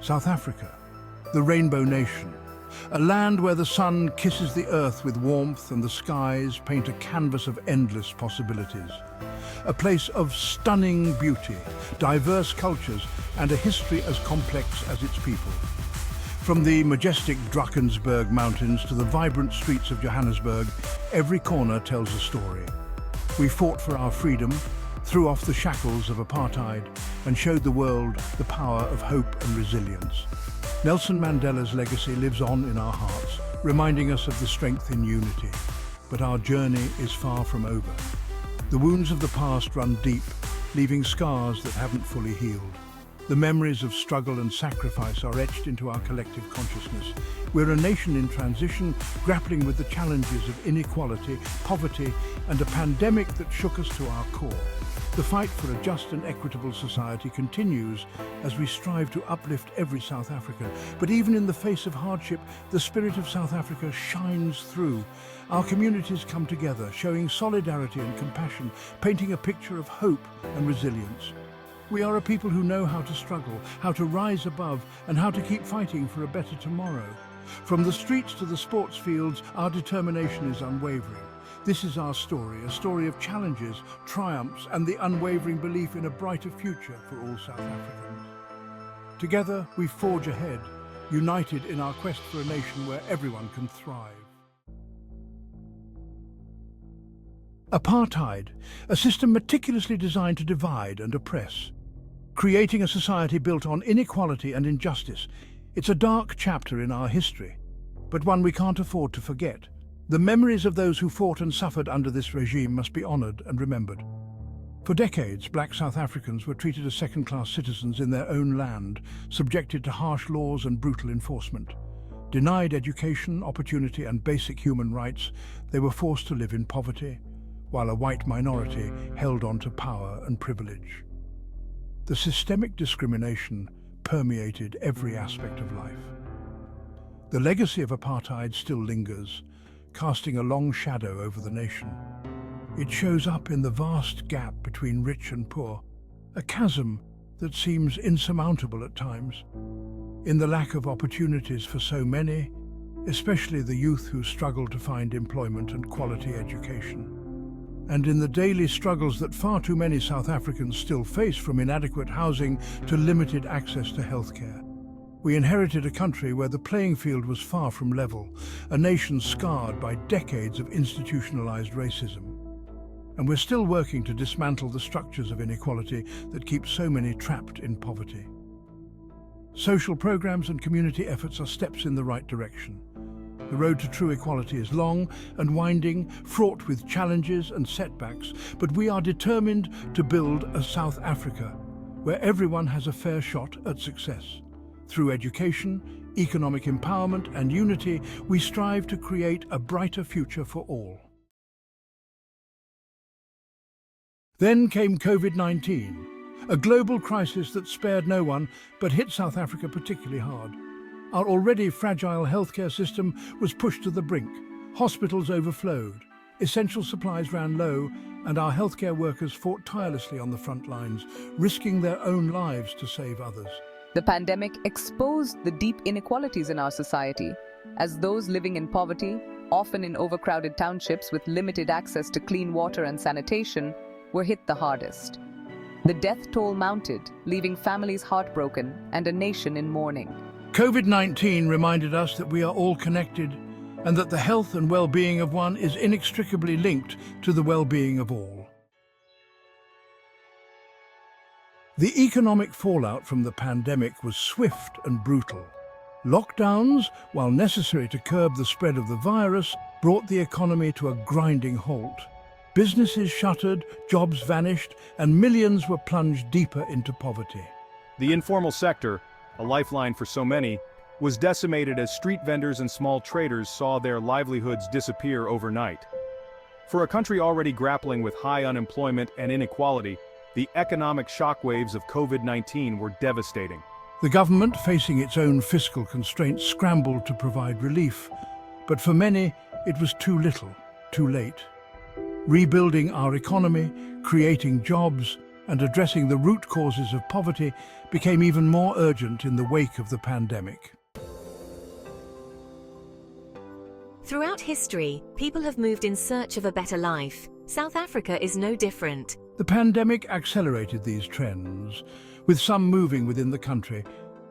South Africa, the Rainbow Nation, a land where the sun kisses the earth with warmth and the skies paint a canvas of endless possibilities. A place of stunning beauty, diverse cultures, and a history as complex as its people. From the majestic Drakensberg Mountains to the vibrant streets of Johannesburg, every corner tells a story. We fought for our freedom, threw off the shackles of apartheid, and showed the world the power of hope and resilience. Nelson Mandela's legacy lives on in our hearts, reminding us of the strength in unity. But our journey is far from over. The wounds of the past run deep, leaving scars that haven't fully healed. The memories of struggle and sacrifice are etched into our collective consciousness. We're a nation in transition, grappling with the challenges of inequality, poverty, and a pandemic that shook us to our core. The fight for a just and equitable society continues as we strive to uplift every South African. But even in the face of hardship, the spirit of South Africa shines through. Our communities come together, showing solidarity and compassion, painting a picture of hope and resilience. We are a people who know how to struggle, how to rise above, and how to keep fighting for a better tomorrow. From the streets to the sports fields, our determination is unwavering. This is our story, a story of challenges, triumphs, and the unwavering belief in a brighter future for all South Africans. Together, we forge ahead, united in our quest for a nation where everyone can thrive. Apartheid, a system meticulously designed to divide and oppress, creating a society built on inequality and injustice. It's a dark chapter in our history, but one we can't afford to forget. The memories of those who fought and suffered under this regime must be honoured and remembered. For decades, black South Africans were treated as second-class citizens in their own land, subjected to harsh laws and brutal enforcement. Denied education, opportunity, and basic human rights, they were forced to live in poverty, while a white minority held on to power and privilege. The systemic discrimination permeated every aspect of life. The legacy of apartheid still lingers, casting a long shadow over the nation. It shows up in the vast gap between rich and poor, a chasm that seems insurmountable at times, in the lack of opportunities for so many, especially the youth who struggle to find employment and quality education, and in the daily struggles that far too many South Africans still face, from inadequate housing to limited access to healthcare. We inherited a country where the playing field was far from level, a nation scarred by decades of institutionalized racism. And we're still working to dismantle the structures of inequality that keep so many trapped in poverty. Social programs and community efforts are steps in the right direction. The road to true equality is long and winding, fraught with challenges and setbacks, but we are determined to build a South Africa where everyone has a fair shot at success. Through education, economic empowerment, and unity, we strive to create a brighter future for all. Then came COVID-19, a global crisis that spared no one but hit South Africa particularly hard. Our already fragile healthcare system was pushed to the brink. Hospitals overflowed, essential supplies ran low, and our healthcare workers fought tirelessly on the front lines, risking their own lives to save others. The pandemic exposed the deep inequalities in our society, as those living in poverty, often in overcrowded townships with limited access to clean water and sanitation, were hit the hardest. The death toll mounted, leaving families heartbroken and a nation in mourning. COVID-19 reminded us that we are all connected and that the health and well-being of one is inextricably linked to the well-being of all. The economic fallout from the pandemic was swift and brutal. Lockdowns, while necessary to curb the spread of the virus, brought the economy to a grinding halt. Businesses shuttered, jobs vanished, and millions were plunged deeper into poverty. The informal sector, a lifeline for so many, was decimated as street vendors and small traders saw their livelihoods disappear overnight. For a country already grappling with high unemployment and inequality, the economic shockwaves of COVID-19 were devastating. The government, facing its own fiscal constraints, scrambled to provide relief, but for many, it was too little, too late. Rebuilding our economy, creating jobs, and addressing the root causes of poverty became even more urgent in the wake of the pandemic. Throughout history, people have moved in search of a better life. South Africa is no different. The pandemic accelerated these trends, with some moving within the country,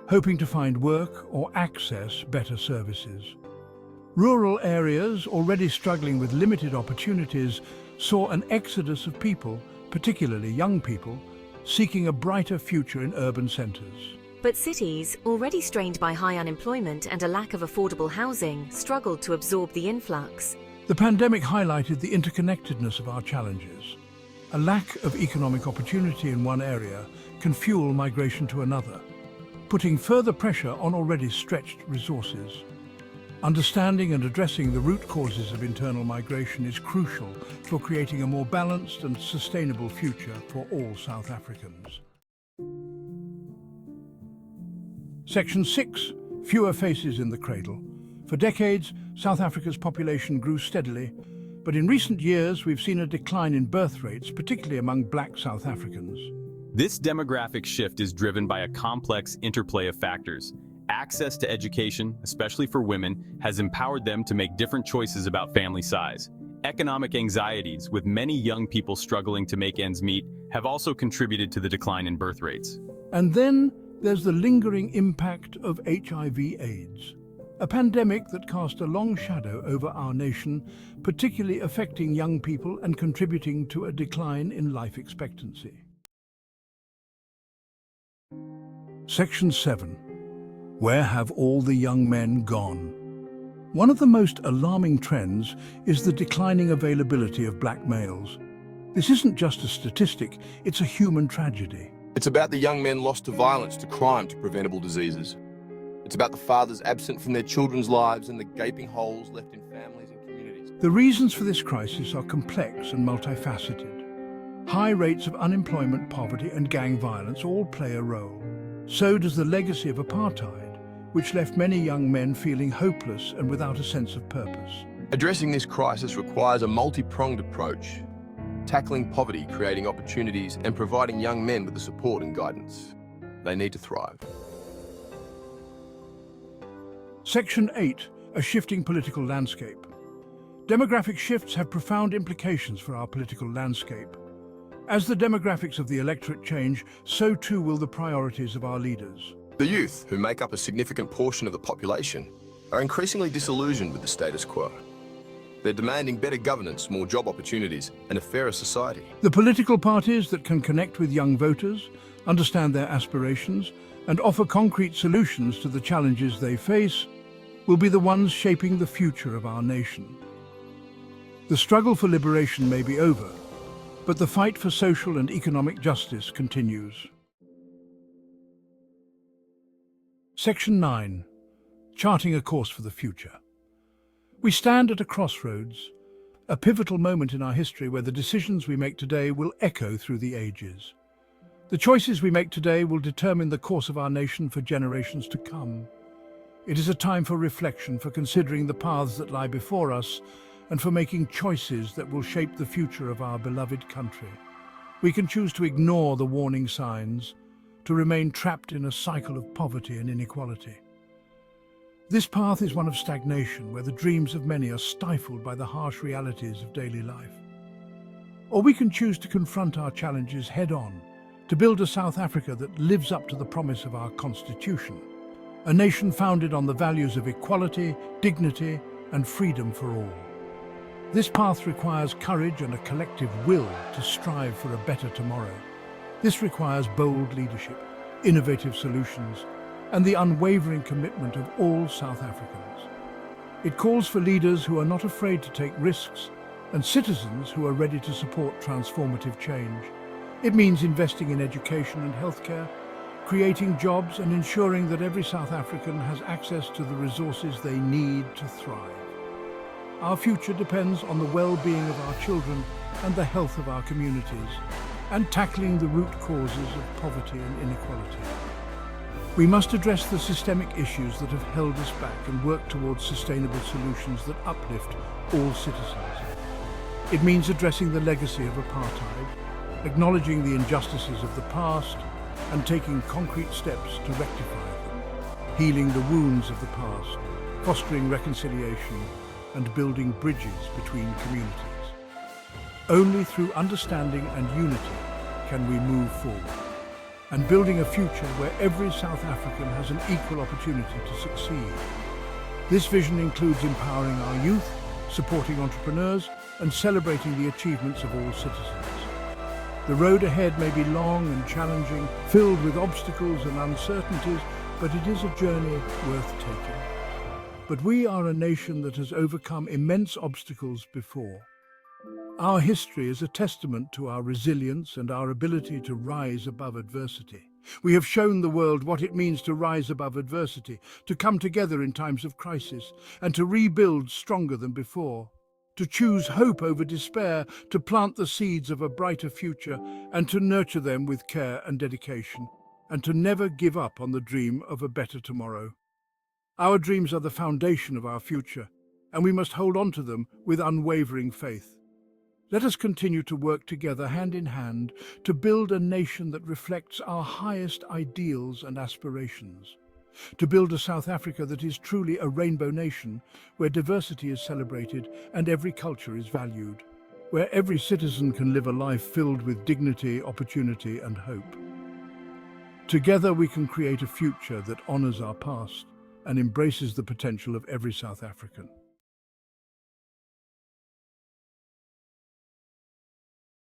hoping to find work or access better services. Rural areas, already struggling with limited opportunities, saw an exodus of people, particularly young people, seeking a brighter future in urban centres. But cities, already strained by high unemployment and a lack of affordable housing, struggled to absorb the influx. The pandemic highlighted the interconnectedness of our challenges. A lack of economic opportunity in one area can fuel migration to another, putting further pressure on already stretched resources. Understanding and addressing the root causes of internal migration is crucial for creating a more balanced and sustainable future for all South Africans. Section 6. Fewer faces in the cradle. For decades, South Africa's population grew steadily, but in recent years we've seen a decline in birth rates, particularly among black South Africans. This demographic shift is driven by a complex interplay of factors. Access to education, especially for women, has empowered them to make different choices about family size. Economic anxieties, with many young people struggling to make ends meet, have also contributed to the decline in birth rates. And then there's the lingering impact of HIV/AIDS, a pandemic that cast a long shadow over our nation, particularly affecting young people and contributing to a decline in life expectancy. Section 7. Where have all the young men gone? One of the most alarming trends is the declining availability of black males. This isn't just a statistic, it's a human tragedy. It's about the young men lost to violence, to crime, to preventable diseases. It's about the fathers absent from their children's lives and the gaping holes left in families and communities. The reasons for this crisis are complex and multifaceted. High rates of unemployment, poverty, and gang violence all play a role. So does the legacy of apartheid, which left many young men feeling hopeless and without a sense of purpose. Addressing this crisis requires a multi-pronged approach, tackling poverty, creating opportunities, and providing young men with the support and guidance they need to thrive. Section 8. A shifting political landscape. Demographic shifts have profound implications for our political landscape. As the demographics of the electorate change, so too will the priorities of our leaders. The youth, who make up a significant portion of the population, are increasingly disillusioned with the status quo. They're demanding better governance, more job opportunities, and a fairer society. The political parties that can connect with young voters, understand their aspirations, and offer concrete solutions to the challenges they face will be the ones shaping the future of our nation. The struggle for liberation may be over, but the fight for social and economic justice continues. Section 9. Charting a course for the future. We stand at a crossroads, a pivotal moment in our history where the decisions we make today will echo through the ages. The choices we make today will determine the course of our nation for generations to come. It is a time for reflection, for considering the paths that lie before us, and for making choices that will shape the future of our beloved country. We can choose to ignore the warning signs, to remain trapped in a cycle of poverty and inequality. This path is one of stagnation, where the dreams of many are stifled by the harsh realities of daily life. Or we can choose to confront our challenges head-on, to build a South Africa that lives up to the promise of our Constitution, a nation founded on the values of equality, dignity, and freedom for all. This path requires courage and a collective will to strive for a better tomorrow. This requires bold leadership, innovative solutions, and the unwavering commitment of all South Africans. It calls for leaders who are not afraid to take risks and citizens who are ready to support transformative change. It means investing in education and healthcare, creating jobs and ensuring that every South African has access to the resources they need to thrive. Our future depends on the well-being of our children and the health of our communities, and tackling the root causes of poverty and inequality. We must address the systemic issues that have held us back and work towards sustainable solutions that uplift all citizens. It means addressing the legacy of apartheid, acknowledging the injustices of the past and taking concrete steps to rectify them, healing the wounds of the past, fostering reconciliation, and building bridges between communities. Only through understanding and unity can we move forward, and building a future where every South African has an equal opportunity to succeed. This vision includes empowering our youth, supporting entrepreneurs, and celebrating the achievements of all citizens. The road ahead may be long and challenging, filled with obstacles and uncertainties, but it is a journey worth taking. But we are a nation that has overcome immense obstacles before. Our history is a testament to our resilience and our ability to rise above adversity. We have shown the world what it means to rise above adversity, to come together in times of crisis, and to rebuild stronger than before. To choose hope over despair, to plant the seeds of a brighter future, and to nurture them with care and dedication, and to never give up on the dream of a better tomorrow. Our dreams are the foundation of our future, and we must hold on to them with unwavering faith. Let us continue to work together hand in hand to build a nation that reflects our highest ideals and aspirations. To build a South Africa that is truly a rainbow nation, where diversity is celebrated and every culture is valued, where every citizen can live a life filled with dignity, opportunity, and hope. Together we can create a future that honors our past and embraces the potential of every South African.